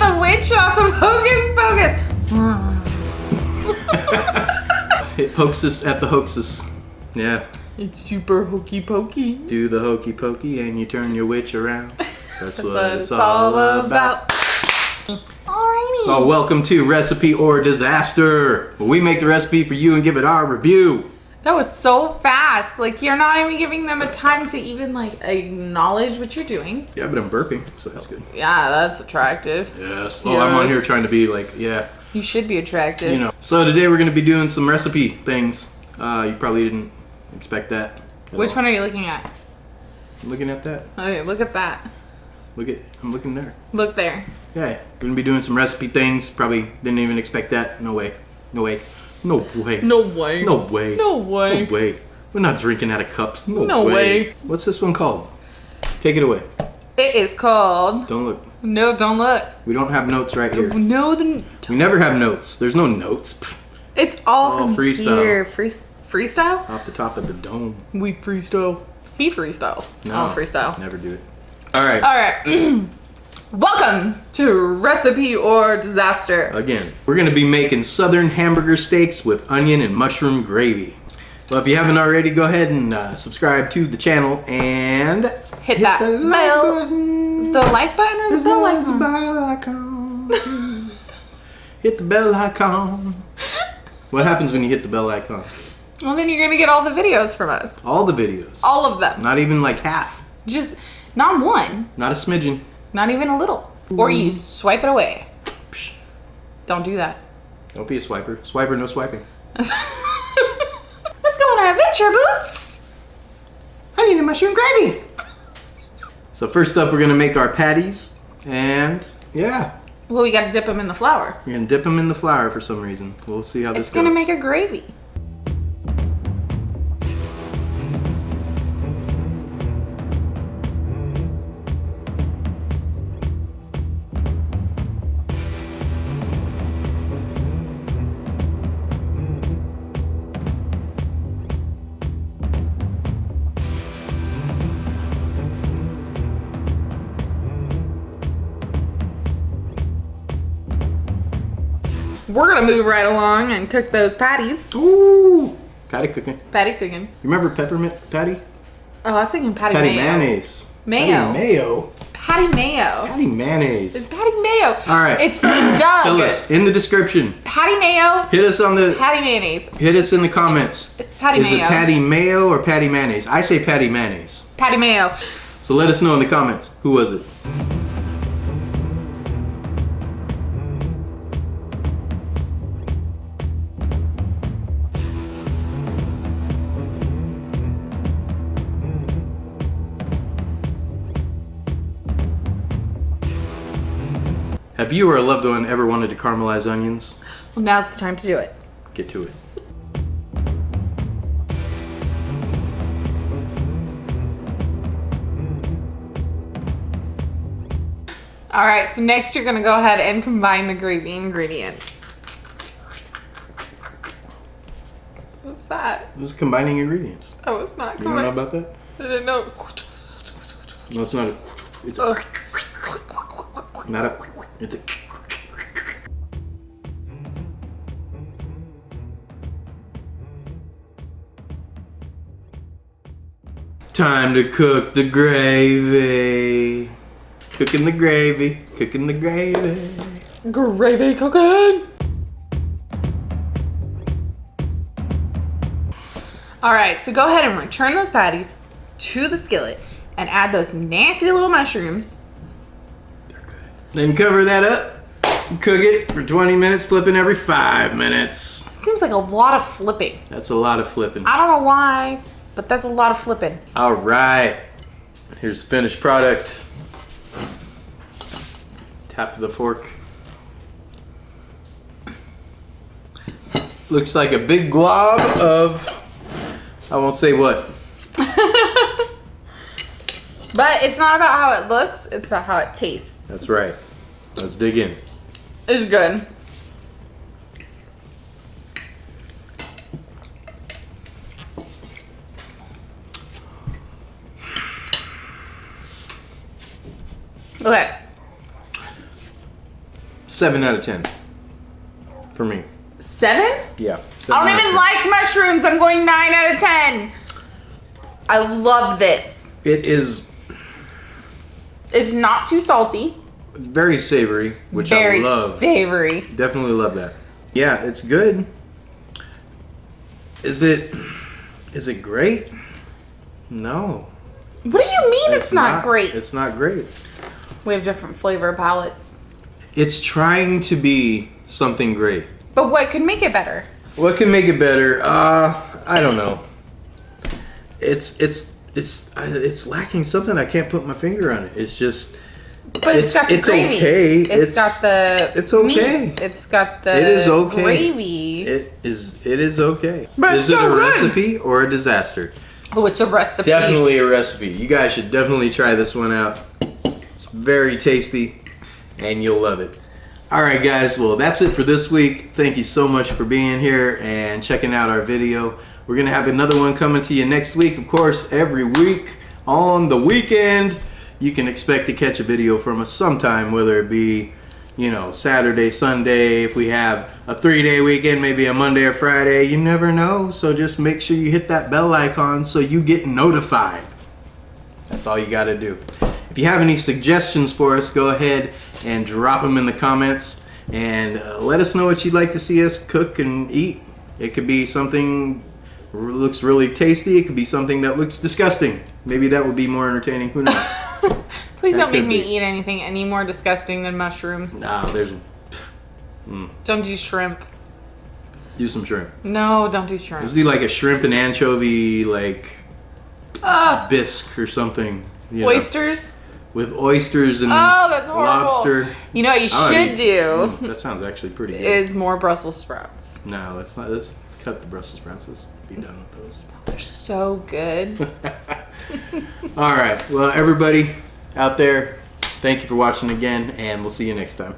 the witch off of Hocus Pocus. It pokes us at the hoaxes. Yeah. It's super hokey pokey. Do the hokey pokey and you turn your witch around. That's what It's all about. Alrighty. Oh, welcome to Recipe or Disaster. Where we make the recipe for you and give it our review. That was so fast. Like, you're not even giving them a time to even, like, acknowledge what you're doing. Yeah, but I'm burping, so that's good. Yeah, that's attractive. Yes. Oh, I'm on here trying to be like, yeah. You should be attractive. You know. So today we're going to be doing some recipe things. You probably didn't expect that. Which one are you looking at? I'm looking at that. Okay, look at that. I'm looking there. Look there. Yeah, we're going to be doing some recipe things. Probably didn't even expect that. No way. No way. No way. No way. No way. No way. No way. We're not drinking out of cups. No, No way. What's this one called? Take it away. It is called... Don't look. No, don't look. We don't have notes right here. No, We never have notes. There's no notes. Pfft. it's all from freestyle. here. Freestyle? Off the top of the dome. We freestyle. He freestyles. No. I don't freestyle. Never do it. All right. All right. Welcome to Recipe or Disaster. Again, we're going to be making southern hamburger steaks with onion and mushroom gravy. So if you haven't already, go ahead and subscribe to the channel and Hit that the like bell. button. The like button or the There's bell a icon? bell icon too. Hit the bell icon. What happens when you hit the bell icon? Well, then you're going to get all the videos from us. All the videos. All of them. Not even like half. Just not one. Not a smidgen. Not even a little. Or you swipe it away. Psh. Don't do that. Don't be a swiper. Swiper, no swiping. Let's go on our adventure, Boots. I need a mushroom gravy. So first up, we're gonna make our patties, and yeah, Well, we got to dip them in the flour. we're gonna dip them in the flour for some reason. We'll see how this It's goes. going to make a gravy. We're going to move right along and cook those patties. Ooh, patty cooking. Patty cooking. You remember peppermint patty? Oh, I was thinking patty Patty mayo. mayonnaise. Mayo. Patty mayo. Patty mayo. Patty mayonnaise. It's patty mayo. All right. It's from Doug. Tell us in the description. Patty mayo. Hit us on the. Patty mayonnaise. Hit us in the comments. It's patty Is mayo. it patty mayo or patty mayonnaise? I say patty mayonnaise. Patty mayo. So let us know in the comments. Who was it? Have you or a loved one ever wanted to caramelize onions? Well, now's the time to do it. Get to it. All right, so next you're gonna go ahead and combine the gravy ingredients. What's that? This is combining ingredients. Oh, it's not You don't know combining. about that? I didn't know. No, it's not. It's Oh. not a. It's a. Time to cook the gravy. Cooking the gravy. Cooking the gravy. Gravy cooking. All right, so go ahead and return those patties to the skillet and add those nasty little mushrooms. Then cover that up. Cook it for 20 minutes, flipping every 5 minutes. Seems like a lot of flipping. That's a lot of flipping. I don't know why, but that's a lot of flipping. All right. Here's the finished product. Tap the fork. Looks like a big glob of, I won't say what. But it's not about how it looks, it's about how it tastes. That's right. Let's dig in. It's good. Okay. 7 out of 10 for me. 7? Yeah. I don't even like mushrooms. I'm going 9 out of 10. I love this. It is It's not too salty. very savory, which Very I love. savory. Definitely love that. Yeah, it's good. Is it great? No. What do you mean it's not great? It's not great. We have different flavor palettes. It's trying to be something great. But what could make it better? What can make it better? I don't know. It's lacking something. I can't put my finger on it. It's just. But it's got the gravy. Okay. It's got the. It's okay. Meat. It's got the. It is okay. Gravy. It is okay. But is it's so it a good. recipe or a disaster? Oh, it's a recipe. Definitely a recipe. You guys should definitely try this one out. It's very tasty, and you'll love it. All right, guys. Well, that's it for this week. Thank you so much for being here and checking out our video. We're gonna have another one coming to you next week. Of course, every week on the weekend, you can expect to catch a video from us sometime, whether it be, Saturday, Sunday. If we have a 3-day weekend, maybe a Monday or Friday, you never know. So just make sure you hit that bell icon so you get notified. That's all you got to do. If you have any suggestions for us, go ahead and drop them in the comments and let us know what you'd like to see us cook and eat. It could be something looks really tasty. It could be something that looks disgusting. Maybe that would be more entertaining. Who knows? Please That don't make could me be. eat anything any more disgusting than mushrooms. Nah, there's. Don't do shrimp. Do some shrimp. No, don't do shrimp. Let's do like a shrimp and anchovy bisque or something. Oysters? With oysters and Oh, that's horrible. lobster. You know what you should do That sounds actually pretty good. is more Brussels sprouts. No, let's not. Let's cut the Brussels sprouts. Let's be done with those. They're so good. All right. Well, everybody out there, thank you for watching again, and we'll see you next time.